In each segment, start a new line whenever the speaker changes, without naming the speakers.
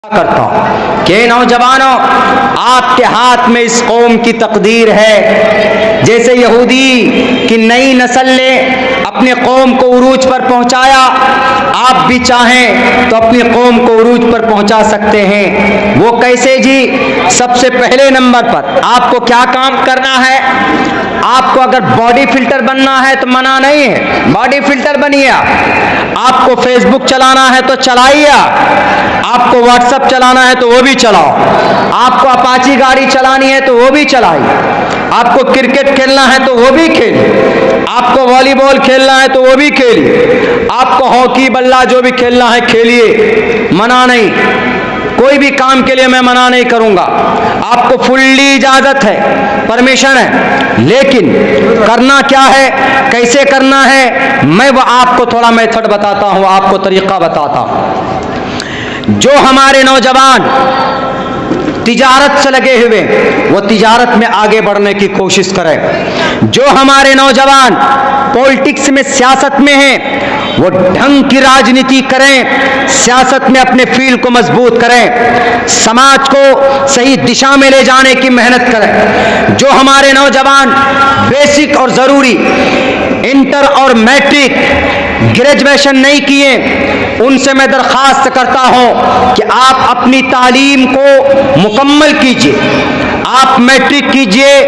करता हूं कि नौजवानों, आपके हाथ में इस कौम की तकदीर है। जैसे यहूदी की नई नस्ल ने अपने कौम को उरूज पर पहुंचाया, आप भी चाहें तो अपनी कौम को उरूज पर पहुंचा सकते हैं। वो कैसे जी? सबसे पहले नंबर पर आपको क्या काम करना है? आपको अगर बॉडी फिल्टर बनना है तो मना नहीं है, बॉडी फिल्टर बनिए। आपको फेसबुक चलाना है तो चलाइए, आपको व्हाट्सएप चलाना है तो वो भी चलाओ, आपको अपाची गाड़ी चलानी है तो वो भी चलाइए, आपको क्रिकेट खेलना है तो वो भी खेलिए, आपको वॉलीबॉल खेलना है तो वो भी खेलिए, आपको हॉकी बल्ला जो भी खेलना है खेलिए, मना नहीं। कोई भी काम के लिए मैं मना नहीं करूंगा, आपको फुल्ली इजाजत है, परमिशन है। लेकिन करना क्या है, कैसे करना है, मैं वो आपको थोड़ा मेथड बताता हूं, आपको तरीका बताता हूं। जो हमारे नौजवान तिजारत से लगे हुए, वो तिजारत में आगे बढ़ने की कोशिश करें। जो हमारे नौजवान पॉलिटिक्स में, सियासत में हैं, वो ढंग की राजनीति करें, सियासत में अपने फील्ड को मजबूत करें, समाज को सही दिशा में ले जाने की मेहनत करें। जो हमारे नौजवान बेसिक और ज़रूरी इंटर और मैट्रिक ग्रेजुएशन नहीं किए, उनसे मैं दरख्वास्त करता हूं कि आप अपनी तालीम को मुकम्मल कीजिए। आप मैट्रिक कीजिए,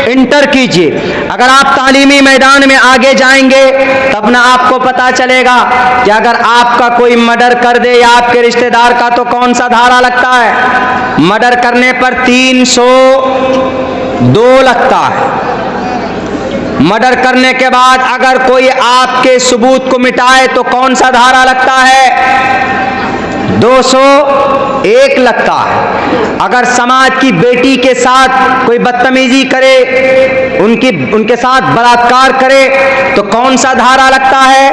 इंटर कीजिए। अगर आप तालीमी मैदान में आगे जाएंगे तब ना आपको पता चलेगा कि अगर आपका कोई मर्डर कर दे या आपके रिश्तेदार का तो कौन सा धारा लगता है। मर्डर करने पर 302 लगता है। मर्डर करने के बाद अगर कोई आपके सबूत को मिटाए तो कौन सा धारा लगता है? 201 लगता है। अगर समाज की बेटी के साथ कोई बदतमीजी करे, उनके साथ बलात्कार करे तो कौन सा धारा लगता है?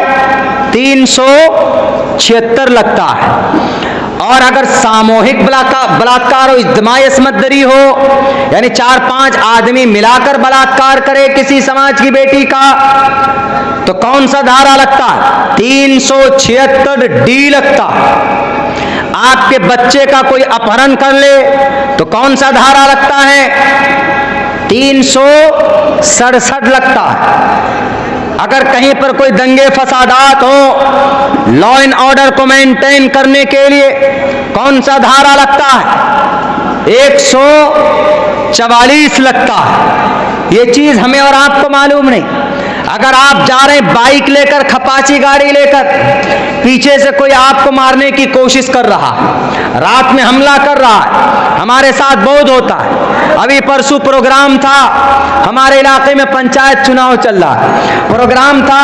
376 लगता है। और अगर सामूहिक बलात्कार हो, इज्तिमाई असमत-दरी हो, यानी 4-5 आदमी मिलाकर बलात्कार करे किसी समाज की बेटी का, तो कौन सा धारा लगता है? 376 डी लगता है। आपके बच्चे का कोई अपहरण कर ले तो कौन सा धारा लगता है? 367 लगता है। अगर कहीं पर कोई दंगे फसादात हो, लॉ एंड ऑर्डर को मेंटेन करने के लिए कौन सा धारा लगता है? 144 लगता है। ये चीज हमें और आपको मालूम नहीं। अगर आप जा रहे हैं बाइक लेकर, खपाची गाड़ी लेकर, पीछे से कोई आपको मारने की कोशिश कर रहा है, रात में हमला कर रहा है, हमारे साथ बहुत होता है। अभी परसों प्रोग्राम था, हमारे इलाके में पंचायत चुनाव चल रहा है, प्रोग्राम था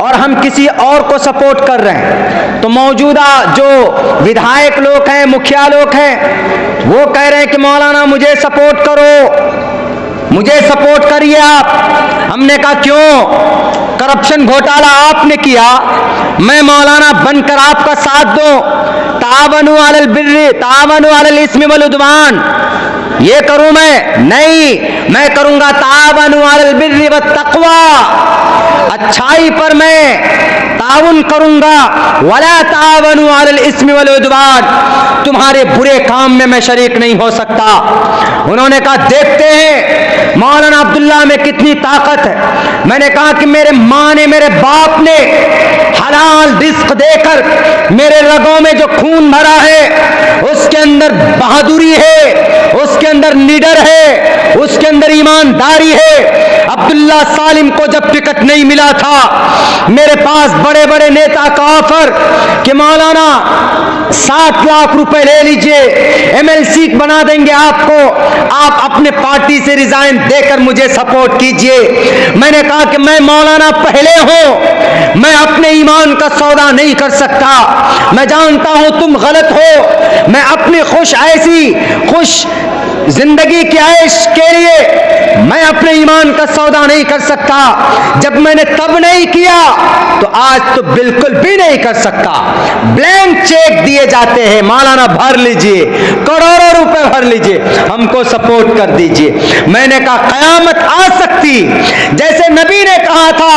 और हम किसी और को सपोर्ट कर रहे हैं, तो मौजूदा जो विधायक लोग हैं, मुखिया लोग हैं, वो कह रहे हैं कि मौलाना मुझे सपोर्ट करो, मुझे सपोर्ट करिए आप। हमने कहा क्यों? करप्शन घोटाला आपने किया, मैं मौलाना बनकर आपका साथ दूं। तावनु अलल बिर्रि तावनु अलल इस्मि वल उद्वान, ये करूं मैं? नहीं, मैं करूंगा तावनु अलल बिर्रि वत तक़वा, अच्छाई पर मैं ताउन करूंगा। वला तावनु अलल इस्मि वल उद्वान, तुम्हारे बुरे काम में मैं शरीक नहीं हो सकता। उन्होंने कहा देखते हैं मौलाना अब्दुल्ला में कितनी ताकत है। मैंने कहा कि मेरे माँ ने, मेरे बाप ने हलाल रिस्क देकर मेरे रगों में जो खून भरा है, उसके अंदर बहादुरी है, उसके अंदर निडर है, उसके अंदर ईमानदारी है। अब्दुल्ला सालिम को जब टिकट नहीं मिला था, मेरे पास बड़े बड़े नेता का ऑफर कि मौलाना 7 लाख रुपए ले लीजिए, MLC बना देंगे आपको, आप अपने पार्टी से रिजाइन देकर मुझे सपोर्ट कीजिए। मैंने कहा कि मैं मौलाना पहले हूं, मैं अपने ईमान का सौदा नहीं कर सकता। मैं जानता हूं तुम गलत हो, मैं अपने ऐसी खुश जिंदगी की ऐश के लिए मैं अपने ईमान का सौदा नहीं कर सकता। जब मैंने तब नहीं किया तो आज तो बिल्कुल भी नहीं कर सकता। ब्लैंक चेक दिए जाते हैं, मौलाना भर लीजिए, करोड़ों रुपए भर लीजिए, हमको सपोर्ट कर दीजिए। मैंने कहा कयामत आ सकती, जैसे नबी ने कहा था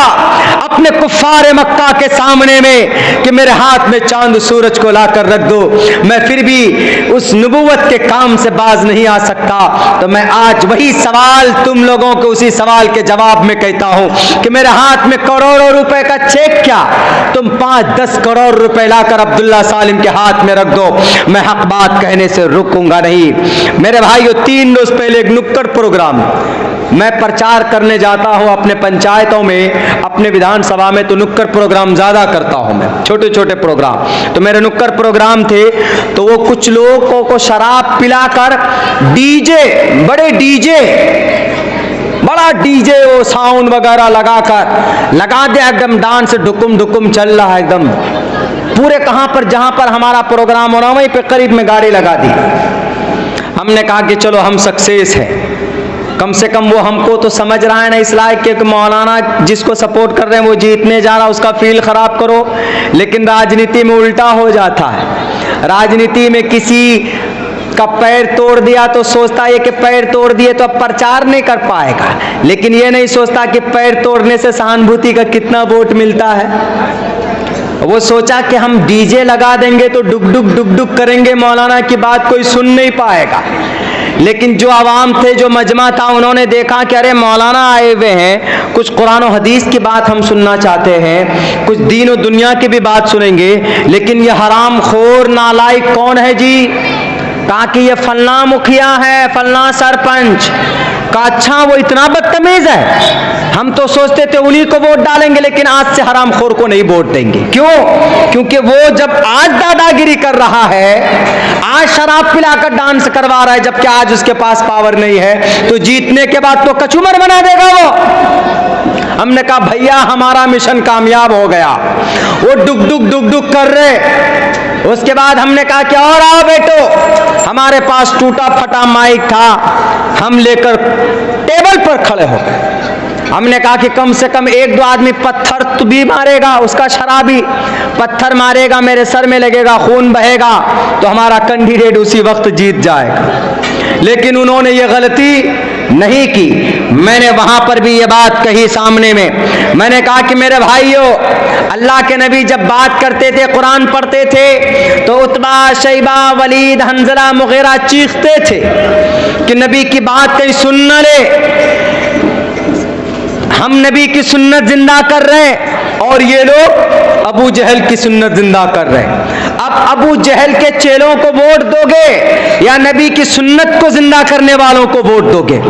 अपने कुफ्फार मक्का के सामने में कि मेरे हाथ में चांद सूरज को लाकर रख दो, मैं फिर भी उस नबूवत के काम से बाज नहीं आ सकता। तो मैं आज वही सवाल तुम लोगों को उसी सवाल के जवाब में कहता हूं कि मेरे हाथ में करोड़ों रुपए का चेक क्या, तुम 5-10 करोड़ रुपए लाकर अब्दुल्ला सालिम के हाथ में रख दो, मैं हक बात कहने से रुकूंगा नहीं। मेरे भाइयों, 3 रोज पहले एक नुक्कड़ प्रोग्राम मैं प्रचार करने जाता हूं अपने पंचायतों में, अपने विधानसभा में, तो नुक्कड़ प्रोग्राम ज्यादा करता हूं मैं, छोटे छोटे प्रोग्राम। तो मेरे नुक्कड़ प्रोग्राम थे तो वो कुछ लोगों को शराब पिलाकर डीजे, बड़े डीजे, बड़ा डीजे वो साउंड वगैरह लगा दे, एकदम डांस ढुकुम ढुकुम चल रहा है एकदम पूरे, कहां पर जहां पर हमारा प्रोग्राम हो रहा वहीं पे करीब में गाड़ी लगा दी। हमने कहा कि चलो हम सक्सेस हैं, कम से कम वो हमको तो समझ रहा है ना इस लायक कि मौलाना जिसको सपोर्ट कर रहे हैं वो जीतने जा रहा, उसका फील खराब करो। लेकिन राजनीति में उल्टा हो जाता है। राजनीति में किसी का पैर तोड़ दिया तो सोचता है कि पैर तोड़ दिए तो अब प्रचार नहीं कर पाएगा, लेकिन ये नहीं सोचता कि पैर तोड़ने से सहानुभूति का कितना वोट मिलता है। वो सोचा कि हम डीजे लगा देंगे तो डुक डुक डुक डुक करेंगे, मौलाना की बात कोई सुन नहीं पाएगा। लेकिन जो आवाम थे, जो मजमा था, उन्होंने देखा कि अरे मौलाना आए हुए हैं, कुछ कुरान और हदीस की बात हम सुनना चाहते हैं, कुछ दीन और दुनिया की भी बात सुनेंगे। लेकिन ये हराम खोर नालायक कौन है जी? कहा कि ये फलना मुखिया है, फलना सरपंच का। अच्छा, वो इतना बदतमीज है, हम तो सोचते थे उन्हीं को वोट डालेंगे, लेकिन आज से हराम खोर को नहीं वोट देंगे। क्यों? क्योंकि वो जब आज दादागिरी कर रहा है, आज शराब पिलाकर डांस करवा रहा है, जबकि आज उसके पास पावर नहीं है, तो जीतने के बाद तो कचूमर बना देगा वो। हमने कहा भैया हमारा मिशन कामयाब हो गया। वो डुक डुक डुक डुक कर रहे। उसके बाद हमने कहा कि और आओ बेटो, हमारे पास टूटा फटा माइक था, हम लेकर टेबल पर खड़े हो गए। हमने कहा कि कम से कम 1-2 आदमी पत्थर तो भी मारेगा, उसका शराबी पत्थर मारेगा, मेरे सर में लगेगा, खून बहेगा, तो हमारा कैंडिडेट उसी वक्त जीत जाएगा। लेकिन उन्होंने ये गलती नहीं की। मैंने वहां पर भी ये बात कही सामने में, मैंने कहा कि मेरे भाइयों, अल्लाह के नबी जब बात करते थे, कुरान पढ़ते थे, तो उतबा, शैबा, वलीद, हंजला, मुगीरा चीखते थे कि नबी की बात कहीं सुन न ले, हम नबी की सुन्नत जिंदा कर रहे हैं और ये लोग अबू जहल की सुन्नत जिंदा कर रहे हैं। अब अबू जहल के चेलों को वोट दोगे या नबी की सुन्नत को जिंदा करने वालों को वोट दोगे?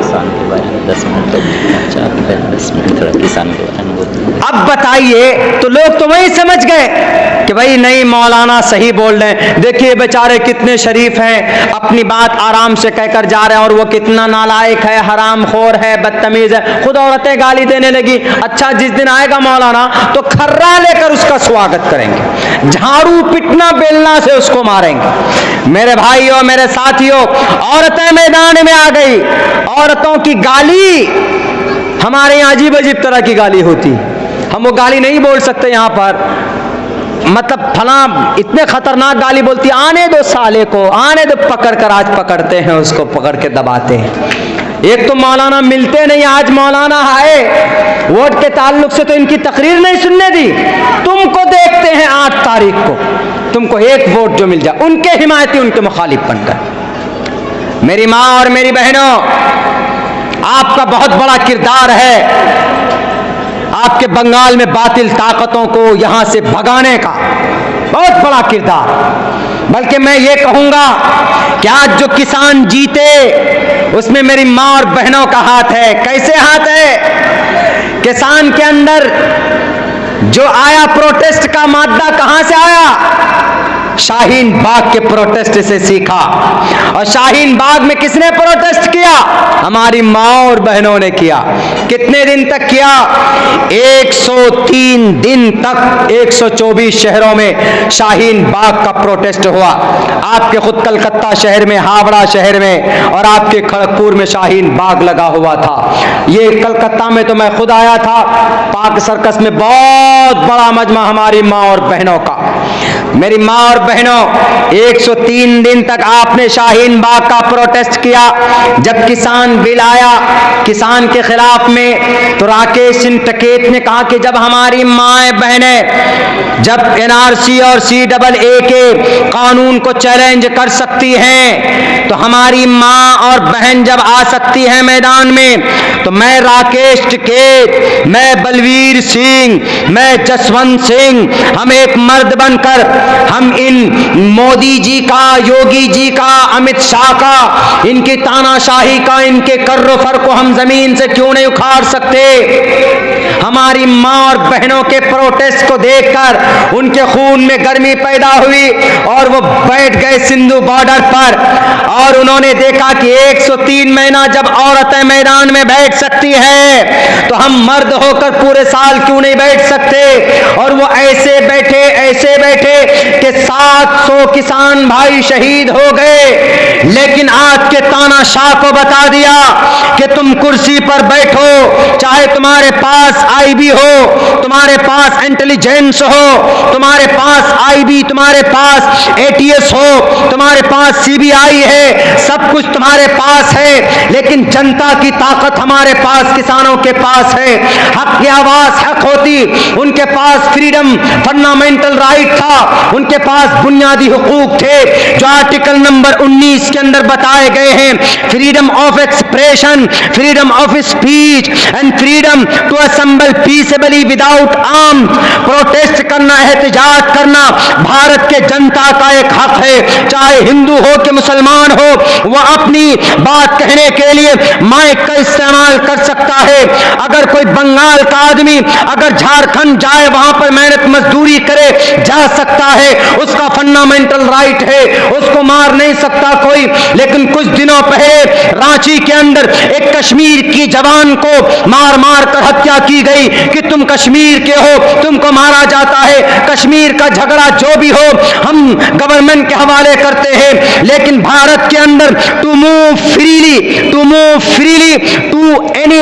अब बताइए, तो लोग तो वही समझ गए कि भाई नहीं, मौलाना सही बोल रहे हैं, देखिए बेचारे कितने शरीफ हैं, अपनी बात आराम से कहकर जा रहे हैं, और वो कितना नालायक है, हरामखोर है, बदतमीज है। खुद औरतें गाली देने लगी। अच्छा, जिस दिन आएगा मौलाना तो खर्रा लेकर उसका स्वागत करेंगे, झाड़ू पिटना बेलना से उसको मारेंगे। मेरे भाइयों, मेरे साथियों, औरतें मैदान में आ गई। औरतों की गाली हमारे यहाँ अजीब अजीब तरह की गाली होती, हम वो गाली नहीं बोल सकते यहाँ पर, मतलब फला इतने खतरनाक गाली बोलती, आने दो साले को, आने दो, पकड़ कर आज पकड़ते हैं उसको, पकड़ के दबाते हैं। एक तो मौलाना मिलते नहीं, आज मौलाना आए, वोट के ताल्लुक से तो इनकी तकरीर नहीं सुनने दी, तुमको देखते हैं 8 तारीख को, तुमको एक वोट जो मिल जाए, उनके हिमायती, उनके मुखालिफ बनकर। मेरी माँ और मेरी बहनों, आपका बहुत बड़ा किरदार है आपके बंगाल में बातिल ताकतों को यहां से भगाने का, बहुत बड़ा किरदार। बल्कि मैं ये कहूंगा कि आज जो किसान जीते उसमें मेरी माँ और बहनों का हाथ है। कैसे हाथ है? किसान के अंदर जो आया प्रोटेस्ट का मादा, कहां से आया? शाहीन बाग के प्रोटेस्ट से सीखा। और शाहीन बाग में किसने प्रोटेस्ट किया? हमारी माँ और बहनों ने किया। कितने दिन तक किया? 103 दिन तक 124 शहरों में शाहीन बाग का प्रोटेस्ट हुआ। आपके खुद कलकत्ता शहर में, हावड़ा शहर में और आपके खड़गपुर में शाहीन बाग लगा हुआ था। ये कलकत्ता में तो मैं खुद आया था, पार्क सर्कस में बहुत बड़ा मजमा हमारी माँ और बहनों का। मेरी माँ और बहनों, 103 दिन तक आपने शाहीन बाग का प्रोटेस्ट किया। जब किसान बिल आया किसान के खिलाफ में, तो राकेश सिंह टिकैत ने कहा कि जब हमारी माएँ बहनें जब NRC और CAA के कानून को चैलेंज कर सकती हैं, तो हमारी माँ और बहन जब आ सकती है मैदान में, तो मैं राकेश टिकैत, मैं बलवीर सिंह, मैं जसवंत सिंह, हम एक मर्द बनकर हम इन मोदी जी का, योगी जी का, अमित शाह का, इनकी तानाशाही का, इनके कर्रो फर को हम जमीन से क्यों नहीं उखाड़ सकते? हमारी माँ और बहनों के प्रोटेस्ट को देखकर उनके खून में गर्मी पैदा हुई और वो बैठ गए सिंधु बॉर्डर पर। और उन्होंने देखा कि 103 महीना जब औरतें मैदान में बैठ सकती है, तो हम मर्द होकर पूरे साल क्यों नहीं बैठ सकते? और वो ऐसे बैठे कि 700 किसान भाई शहीद हो गए। लेकिन आज के तानाशाह को बता दिया कि तुम कुर्सी पर बैठो, चाहे तुम्हारे पास IB हो, तुम्हारे पास इंटेलिजेंस हो, तुम्हारे पास IB, तुम्हारे पास ATS हो, तुम्हारे पास CBI है, सब कुछ तुम्हारे पास है, लेकिन जनता की ताकत हमारे पास, किसानों के पास है। हक की आवाज हक होती, उनके पास फ्रीडम फंडामेंटल राइट था, उनके पास बुनियादी हुकूक थे जो आर्टिकल नंबर 19 के अंदर बताए गए हैं। Freedom of expression, freedom of speech and freedom to assemble peacefully without arm. Protest करना, एहतजाज करना भारत के जनता का एक हक है, चाहे हिंदू हो कि मुसलमान हो। वह अपनी बात कहने के लिए माइक का इस्तेमाल कर सकता है। अगर कोई बंगाल का आदमी अगर झारखंड जाए, वहां पर मेहनत मजदूरी करे, जा सकता है, उसका फंडामेंटल राइट है, उसको मार नहीं सकता कोई। लेकिन कुछ दिनों पहले रांची के अंदर एक कश्मीर की जवान को मार मार कर हत्या की गई कि तुम कश्मीर के हो, तुमको मारा जाता है। कश्मीर का झगड़ा जो भी हो हम गवर्नमेंट के हवाले करते हैं, लेकिन भारत के अंदर to move freely to any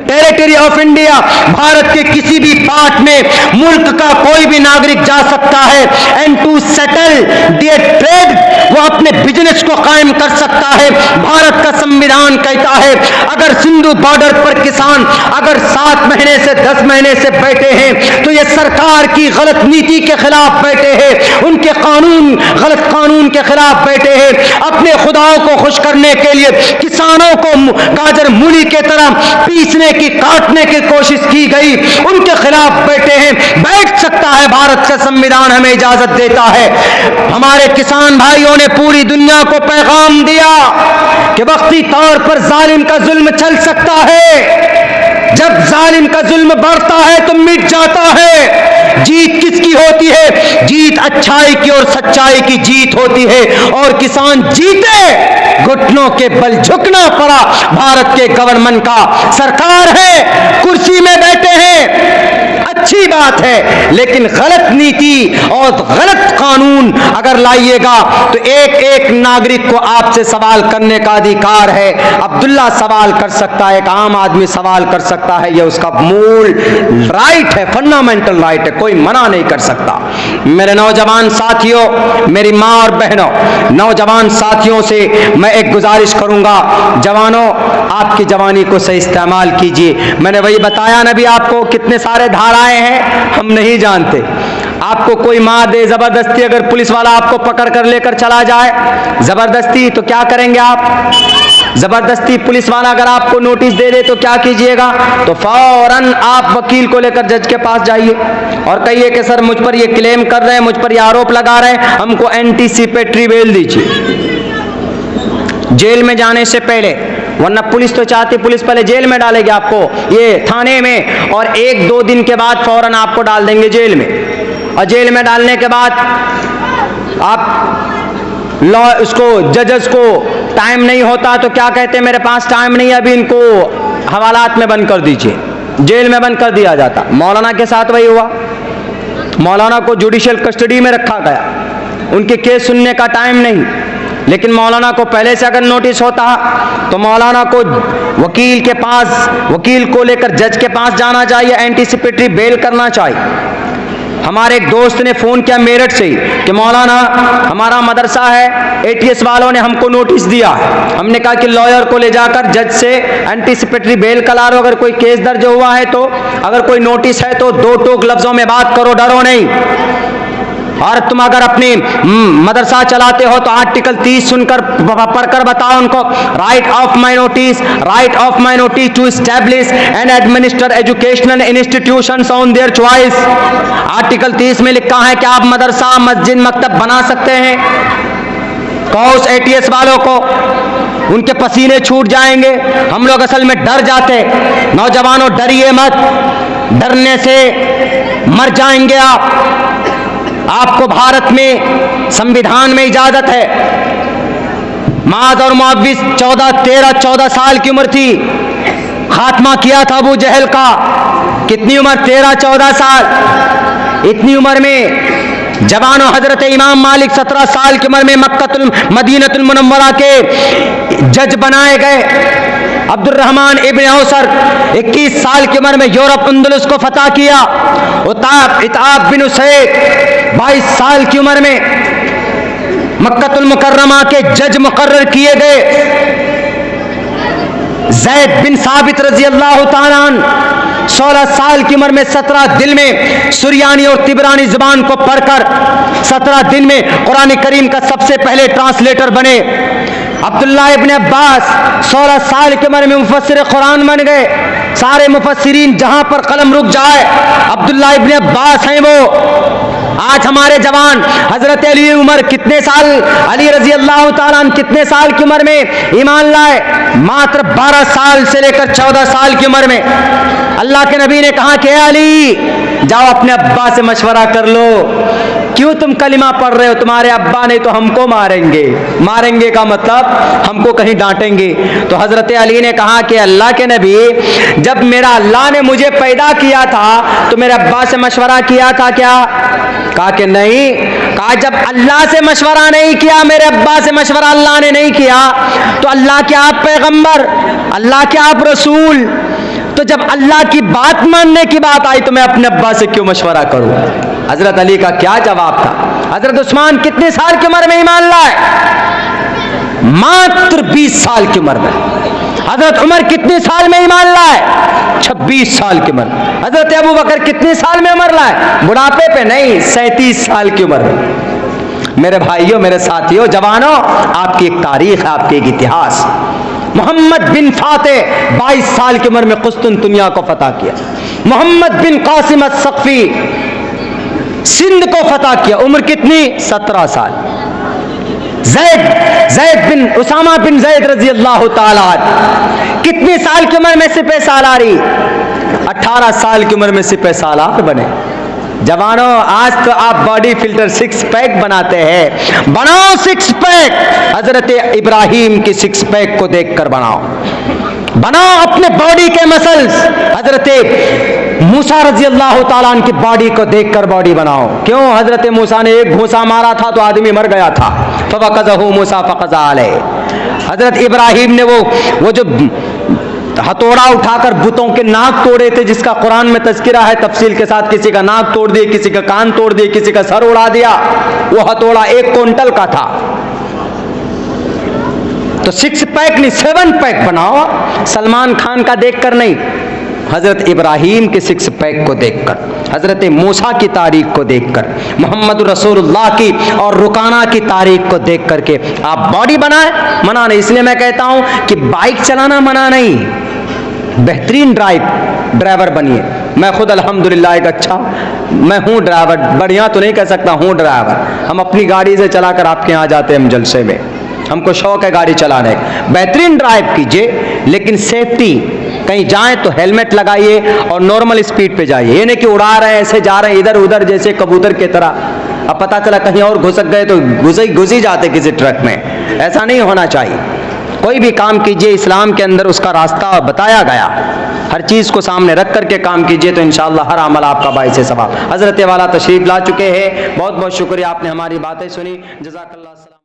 territory of India, Bharat के किसी भी पार्ट में मुल्क का कोई भी नागरिक जा सकता है। And to settle there trade, वो अपने बिजनेस को कायम कर सकता है। भारत का संविधान कहता है अगर सिंधु बॉर्डर पर किसान अगर 7 महीने से 10 महीने से बैठे हैं, तो ये सरकार की गलत नीति के खिलाफ बैठे हैं, उनके गलत कानून के खिलाफ बैठे हैं। अपने खुदाओं को खुश करने के लिए किसानों को गाजर मूली के तरह पीसने की, काटने की कोशिश की गई, उनके खिलाफ बैठे हैं। बैठ सकता है, भारत का संविधान हमें इजाजत देता है। हमारे किसान भाइयों ने पूरी दुनिया को पैगाम दिया कि वक्ती तौर पर जालिम का जुल्म चल सकता है, जब जालिम का जुल्म बढ़ता है तो मिट जाता है। जीत किसकी होती है? जीत अच्छाई की और सच्चाई की जीत होती है। और किसान जीते, घुटनों के बल झुकना पड़ा। भारत के गवर्नमेंट का सरकार है, कुर्सी में बैठे हैं, अच्छी बात है, लेकिन गलत नीति और गलत कानून अगर लाइएगा तो एक एक नागरिक को आपसे सवाल करने का अधिकार है। अब्दुल्ला सवाल कर सकता है, एक आम आदमी सवाल कर सकता है, यह उसका मूल राइट है, फंडामेंटल राइट है, कोई मना नहीं कर सकता। मेरे नौजवान साथियों, मेरी माँ और बहनों, नौजवान साथियों से मैं एक गुजारिश करूंगा, जवानों आपकी जवानी को सही इस्तेमाल कीजिए। मैंने वही बताया ना भी आपको, कितने सारे धाराएं हैं हम नहीं जानते। आपको कोई मार दे जबरदस्ती, अगर पुलिस वाला आपको पकड़ कर लेकर चला जाए जबरदस्ती, तो क्या करेंगे आप? जबरदस्ती पुलिस वाला अगर आपको नोटिस दे दे तो क्या कीजिएगा? तो फौरन आप वकील को लेकर जज के पास जाइए और कहिए कि सर मुझ पर ये क्लेम कर रहे हैं, मुझ पर ये आरोप लगा रहे हैं, हमको एंटीसिपेटरी बेल दीजिए जेल में जाने से पहले। वरना पुलिस तो चाहती, पुलिस पहले जेल में डालेगी आपको, ये थाने में, और 1-2 दिन के बाद फौरन आपको डाल देंगे जेल में। और जेल में डालने के बाद आप लॉ उसको जजेस को टाइम नहीं होता तो क्या कहते हैं, मेरे पास टाइम नहीं, अभी इनको हवालात में बंद कर दीजिए, जेल में बंद कर दिया जाता। मौलाना के साथ वही हुआ। मौलाना को जुडिशियल कस्टडी में रखा गया, उनके केस सुनने का टाइम नहीं, लेकिन मौलाना को पहले से अगर नोटिस होता तो मौलाना को वकील को लेकर जज के पास जाना चाहिए, एंटीसिपेटरी बेल करना चाहिए। हमारे एक दोस्त ने फ़ोन किया मेरठ से कि मौलाना हमारा मदरसा है, एटीएस वालों ने हमको नोटिस दिया। हमने कहा कि लॉयर को ले जाकर जज से एंटीसिपेटरी बेल करा लो, अगर कोई केस दर्ज हुआ है तो, अगर कोई नोटिस है तो दो टोक लफ्ज़ों में बात करो, डरो नहीं। और तुम अगर अपनी मदरसा चलाते हो तो आर्टिकल 30 सुनकर पढ़कर बताओ उनको, right of minorities to establish and administer educational institutions on their choice. Article 30 में लिखा है कि आप मदरसा, मस्जिद, मकतब बना सकते हैं। कहो उस एटीएस वालों को, उनके पसीने छूट जाएंगे। हम लोग असल में डर जाते। नौजवानों डरिए मत, डरने से मर जाएंगे आप। आपको भारत में संविधान में इजाजत है। माद और मुअव्विज 14 साल की उम्र थी, खात्मा किया था अबू जहल का। कितनी उम्र? 13-14 साल। इतनी उम्र में जवानों हजरत इमाम मालिक 17 साल की उम्र में मदीनतुल मुनव्वरा के जज बनाए गए। अब्दुर्रहमान इब्न औसर 21 साल की उम्र में यूरोप अंदलुस को फतह किया। इताब बिन उसैद 22 साल की उम्र में मक्कतुल मुकर्रमा के जज मुकर्रर किए गए। ज़ैद बिन साबित रजी अल्लाह तआला अन्हु 16 साल की उम्र में 17 दिन में सुरियानी और तिबरानी जुबान को पढ़कर 17 दिन में कुरान करीम का सबसे पहले ट्रांसलेटर बने। अब्दुल्लाह इब्न अब्बास 16 साल की उम्र में मुफस्सिर कुरान बन गए। सारे मुफस्सिरीन जहां पर कलम रुक जाए, अब्दुल्लाह इब्न अब्बास हैं वो। आज हमारे जवान हजरत अली उमर कितने साल, अली रजी अल्लाह तआला अन्हु कितने साल की उम्र में ईमान लाए? मात्र 12 साल से लेकर 14 साल की उम्र में। अल्लाह के नबी ने कहा कि अली जाओ अपने अब्बा से मशवरा कर लो, क्यों तुम कलिमा पढ़ रहे हो? तुम्हारे अब्बा नहीं तो हमको मारेंगे। मारेंगे का मतलब हमको कहीं डांटेंगे। तो हजरत अली ने कहा कि अल्लाह के नबी, जब मेरा अल्लाह ने मुझे पैदा किया था तो मेरे अब्बा से मशवरा किया था क्या? कहा कि नहीं। कहा जब अल्लाह से मशवरा नहीं किया, मेरे अब्बा से मशवरा अल्लाह ने नहीं किया, तो अल्लाह के आप पैगंबर, अल्लाह के आप रसूल, तो जब अल्लाह की बात मानने की बात आई तो मैं अपने अब्बा से क्यों मशवरा करूं? हजरत अली का क्या जवाब था? हजरत उस्मान कितने साल की उम्र में ईमान लाए? मात्र 20 साल की उम्र में। हजरत उमर कितने साल में ईमान लाए? 26 साल की उम्र। हजरत अबू बकर कितने साल में उम्र लाए? बुढ़ापे पे नहीं, 37 साल की उम्र में। मेरे भाइयों, मेरे साथियों, जवानों, आपकी एक तारीख है, आपकी एक इतिहास। मोहम्मद बिन फातेह 22 साल की उम्र में कुस्तुनतुनिया को फतह किया। मोहम्मद बिन कासिम अस्सक़फ़ी सिंध को फतह किया। उम्र कितनी? 17 साल। ज़ैद बिन उसामा बिन ज़ैद रजी अल्लाह तआला अन्हु कितनी साल की उम्र में सिपह सालारी? 18 साल की उम्र में सिपह सालार बने। जवानों, आज तो आप बॉडी फिल्टर 6 पैक बनाते हैं, बनाओ 6 पैक। हजरत इब्राहिम की 6 पैक को देखकर बनाओ, बनाओ अपने बॉडी के मसल्स। हजरत मूसा रजी अल्लाह तआला अन्हु की बॉडी को देखकर बॉडी बनाओ। क्यों? हजरत मूसा ने एक घूंसा मारा था तो आदमी मर गया था। फवक़ज़हु मूसा फ़क़ज़ा अलैहि। हजरत इब्राहिम ने वो जो हथौड़ा उठाकर बुतों के नाक तोड़े थे, जिसका कुरान में तज़किरा है तफसील के साथ, किसी का नाक तोड़ दिए, किसी का कान तोड़ दिए, किसी का सर उड़ा दिया। वो हथौड़ा 1 क्विंटल का था। तो 6 पैक नहीं, 7 पैक बनाओ। सलमान खान का देखकर नहीं, हजरत इब्राहिम के 6 पैक को देखकर, हजरत मूसा की तारीख को देखकर, मोहम्मद रसूलुल्लाह की और रुकाना की तारीख को देख करके आप बॉडी बनाए। मना नहीं। इसलिए मैं कहता हूं कि बाइक चलाना मना नहीं, बेहतरीन ड्राइवर बनिए। मैं खुद अल्हम्दुलिल्लाह एक अच्छा, मैं हूँ ड्राइवर, बढ़िया तो नहीं कह सकता, हूँ ड्राइवर। हम अपनी गाड़ी से चलाकर आपके यहाँ जाते हैं, हम जलसे में, हमको शौक है गाड़ी चलाने का। बेहतरीन ड्राइव कीजिए, लेकिन सेफ्टी कहीं जाएं तो हेलमेट लगाइए और नॉर्मल स्पीड पे जाइए। ये नहीं कि उड़ा रहे हैं, ऐसे जा रहे हैं इधर उधर जैसे कबूतर की तरह, अब पता चला कहीं और घुसक गए तो घुस ही जाते किसी ट्रक में। ऐसा नहीं होना चाहिए। कोई भी काम कीजिए इस्लाम के अंदर उसका रास्ता बताया गया, हर चीज़ को सामने रख करके काम कीजिए तो इंशाअल्लाह हर अमल आपका बाइस सवाब। हज़रत वाला तशरीफ़ ला चुके हैं, बहुत बहुत शुक्रिया, आपने हमारी बातें सुनी। जज़ाकल्लाह।